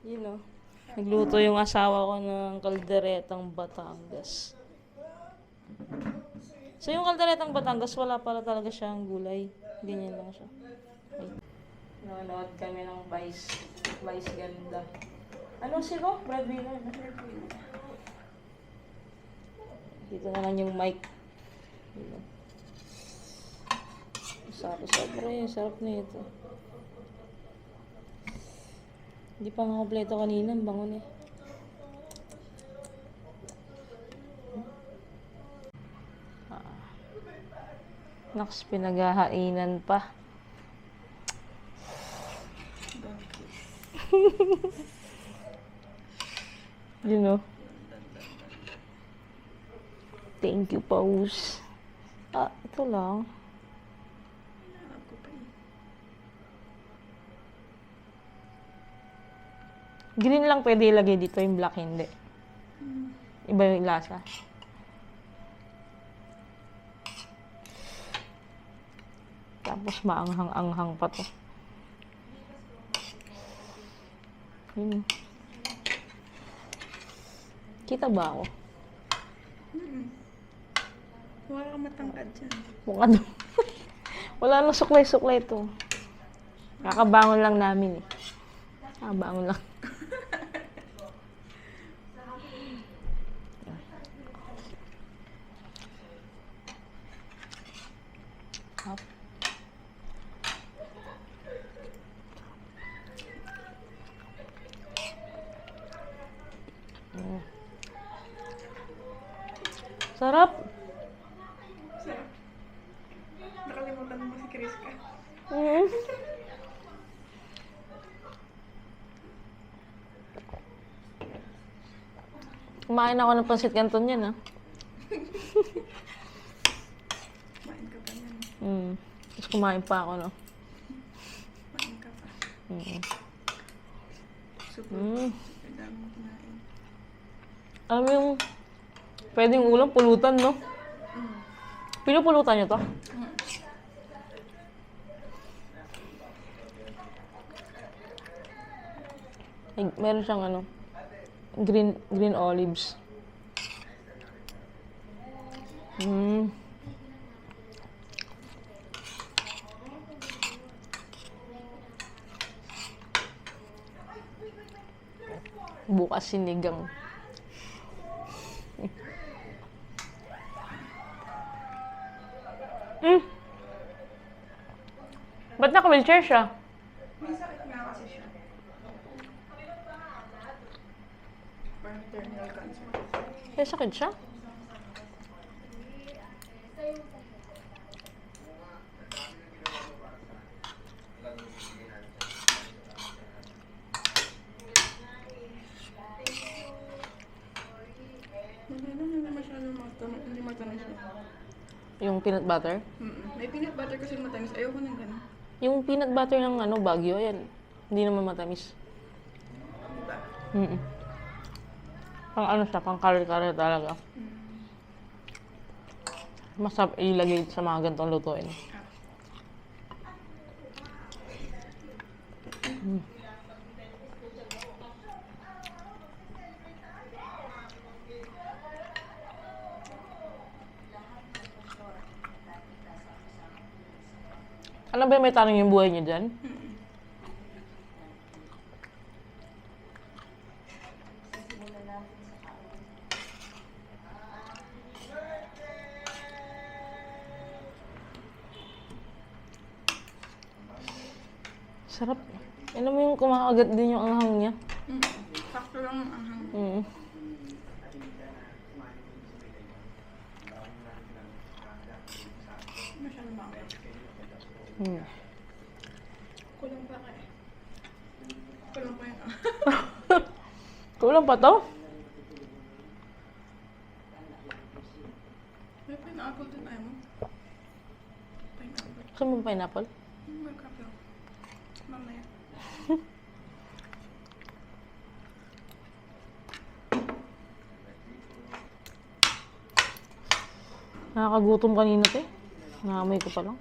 You know, nagluto yung asawa ko ng kalderetang Batangas. So, yung kalderetang Batangas, wala pala talaga siyang gulay. Ganyan lang siya. Wait. Nanonood kami ng Vice Ganda. Ano sino? Breadwinner. Dito na lang yung mic. Sarap na ito. Hindi pa nga kompleto kanina, ang bango na eh. Naks, pinaghahainan pa. You know. Thank you, Paus. Ito lang. Green lang pwede ilagay dito, yung black hindi. Iba yung lasa. Tapos maanghang-anghang pa to. Yun. Kita ba ako? Wala kang matangkad dyan. Mukha doon. Wala nang suklay-suklay to. Kakabangon lang namin eh. Kakabangon lang. Up. Sarap. Sarap. Nakalimutan mo si Chris ka. Kumain ako ng pansit canton yan, Kumain ka pa yan. Tapos kumain pa ako, no? Kumain ka pa. Super. Super dami mo kinain. Alam mo yung pwedeng ulam, pulutan, no? Pinupulutan nyo to? Ay, meron siyang ano, green olives. Bukas sinigang. Ba't naka-wheelchair siya? May sakit nga kasi siya. Parang terminal cancer. May sakit siya? Hindi matamis siya. Yung peanut butter? May peanut butter kasi matamis. Ayoko ng gano'n. Yung peanut butter ng ano, Baguio, yan. Hindi naman matamis. Diba? Pang ano siya, pang kare-kare talaga. Masarap ilagay sa mga ganitong lutuin. Ano ba may tanong yung buhay niyo dyan? Sarap. Alam mo yung kumakagat din yung anghang niya? Sakto lang ang anghang. Masyado maangat. Kulang pa ka eh. Kulang pa yung anghang. Kulang pa to? May pineapple din ayaw mo. Pineapple. Gusto mo pineapple? May kape ako. Mamaya. Nakakagutom kanina te. Naamoy ko pa lang.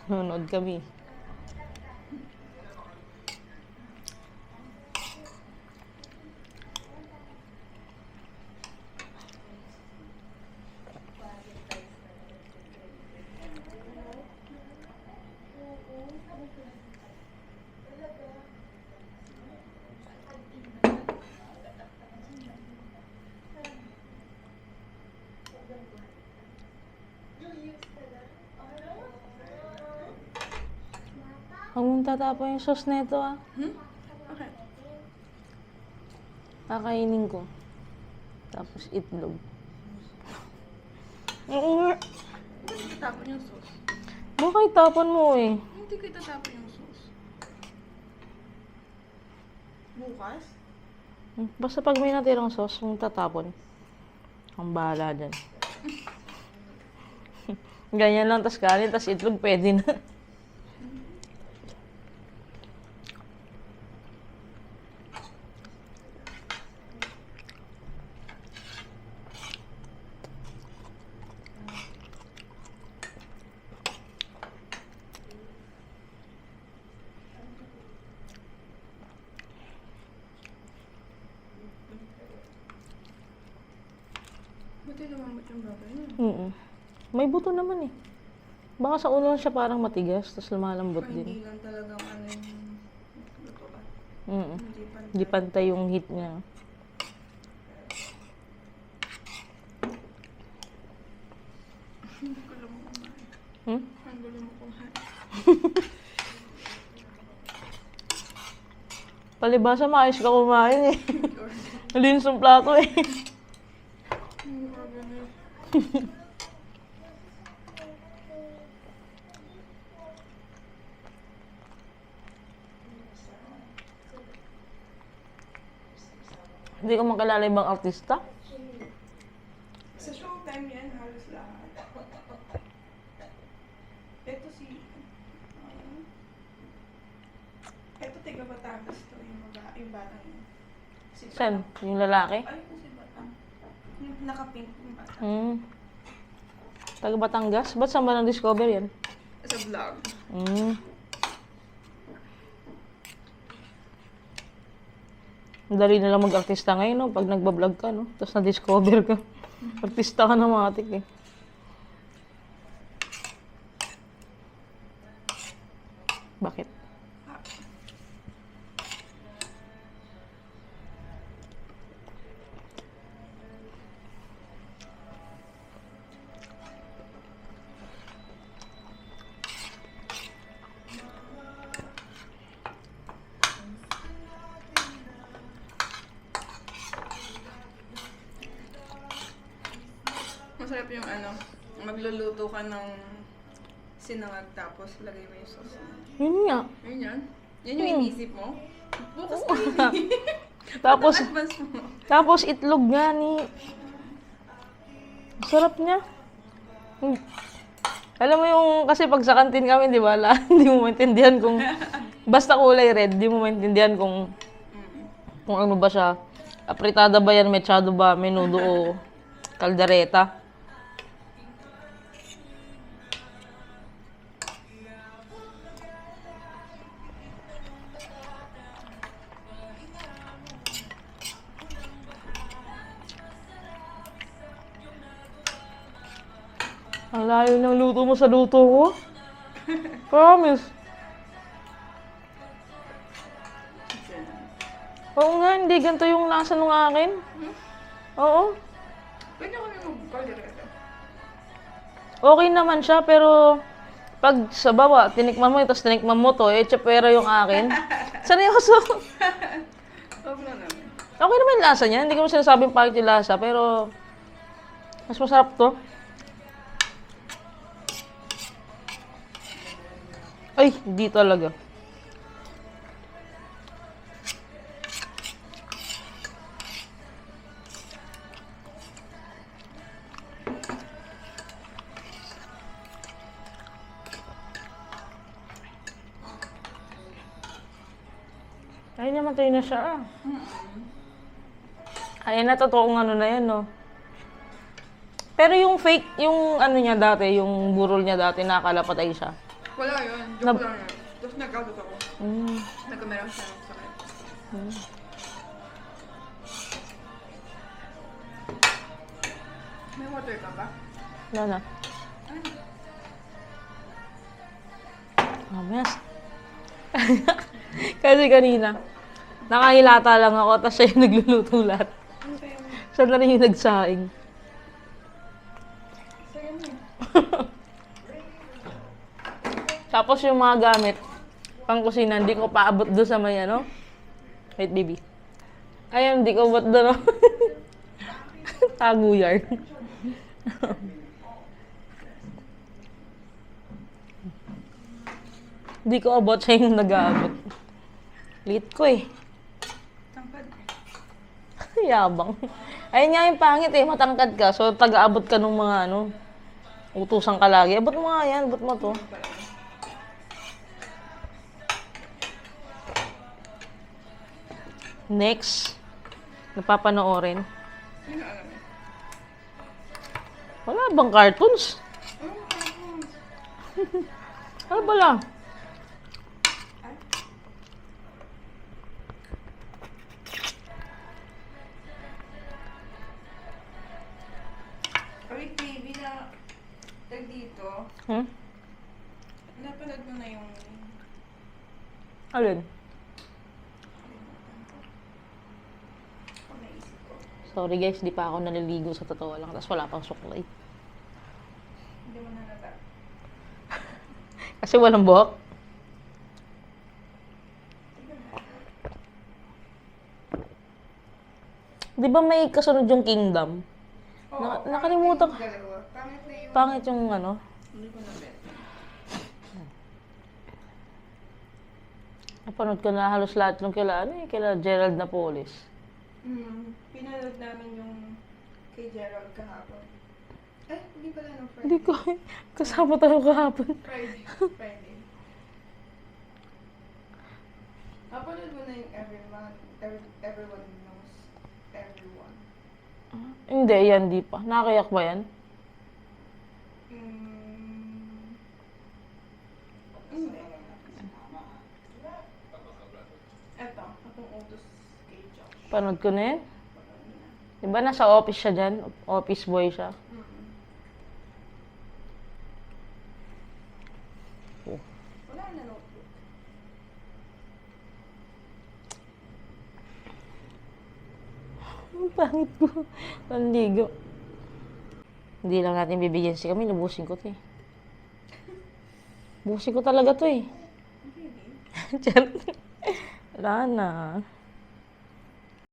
Nanonood kami. Huwag mong tatapon yung sauce nito ah. Okay. Kakainin ko. Tapos itlog. Oo nga. Bakit itatapon yung sauce? Baka itapon mo eh. Hindi ko itatapon yung sauce. Bukas? Basta pag may natirang sauce, mong tatapon. Ang bahala dyan. Ganyan lang, tas kanin, tas itlog, pwede na. Buti lumambot yung bagay niya. May buto naman eh. Baka sa ulo lang siya parang matigas, tas lumalambot Ay, din. hindi lang talagang ano yung lutuan. Mm. Hindi pa. Hindi pantay yung heat niya. Hindi ko lang kumain. Hmm? Ang gulo mo kumain. Palibasa, maayos ka kumain eh. Nalinis yung plato eh. Hindi ko makilala ibang artista. Sa showtime yan, halos lahat. Ito si... ito tiga Batangas to, yung batang yun. Si Saan? Yung lalaki? Ay, kung si Batang. Yung naka-pink yung bata. Taga Batangas? Ba't saan ba nang-discover yan? Sa vlog. Ang dali na lang mag-artista ngayon, no? Pag nagbablog ka, no? Tapos na-discover ka. Artista ka na matik eh. Bakit? Masarap yung ano, magluluto ka ng sinangag tapos lagay mo yung sauce. Yun nga. Yun yan? Yan yung inisip mo? Bukas pa yun eh. Tapos, Advance mo. tapos itlog nga ni... Sarap niya. Alam mo yung, kasi pag sa kantin kami, di ba, hindi mo maintindihan kung, basta kulay red, di mo maintindihan kung ano ba siya. Apritada ba yan, mechado ba, menudo o kaldereta. Ang layo ng luto mo sa luto ko. Promise. Oo nga, hindi ganito yung lasa ng akin. Oo. Pwede kami mag-kaldereta. Okay naman siya, pero pag sa baba, tinikman mo, tapos tinikman mo to, tsapera yung akin. Seryoso. Huwag na namin. Okay naman yung lasa niya. Hindi ko sinasabing pangit yung lasa, pero mas masarap to. Ay, hindi talaga. Ay, namatay na siya. Ay, na totoong ano na yan, no? Pero yung fake, yung ano niya dati, yung burol niya dati, nakakala patay siya. Wala yun. Joke Nab- lang yun. Tapos nag-out ako. Mm. Nagkameron siya ng sakit. Mm. May water ka ba? Wala na. Mamayas. Kasi kanina, nakahilata lang ako, tapos siya yung nagluluto lahat. Ano ba yung... Siya na rin yung nagsaing. Sa'yo mo. Tapos yung mga gamit, pang kusina, hindi ko paabot doon sa may ano. Wait, baby. Ayun, hindi ko abot doon. No? Tago yarn. Hindi ko abot, siya yung nag-aabot. Late ko eh. Tangkad. Yabang. Ayun nga yung pangit eh, matangkad ka. So, taga-abot ka ng mga ano, utusan ka lagi. Abot mo nga yan, abot mo to. Next, napapanoorin. Sino alam mo? Wala bang cartoons? Ano ba lang? Ay, TV na tag dito. Hmm? Napanood mo na yung... Alin? Kung naisip ko. Sorry guys, di pa ako naliligo sa totoo lang. Tapos wala pang suklay. Hindi mo na nata. Kasi walang buhok. Di ba may kasunod yung Kingdom? Nakalimutan ko. Dalawa. Pangit na yung... Pangit yung ano. Hindi ko na bet. Napanood ko na halos lahat ng kila, ano eh, kila Gerald Napoles. Pinanood namin yung kay Gerald kahapon. Eh, hindi pala nung Friday. Hindi ko, kasama tayo kahapon. Friday. Friday. Napanood mo na yung everyone knows everyone. Hindi, yan di pa. Nakayak ba yan? Hindi. Eto, akong utos kay Josh. Panood ko na yan. Di ba nasa office siya dyan? Office boy siya. Wala na notebook. Ang pangit ko. Panligo. Hindi lang natin bibigyan si kami. Nabusin ko to eh. Busin ko talaga to eh. Really? Charot. Wala na.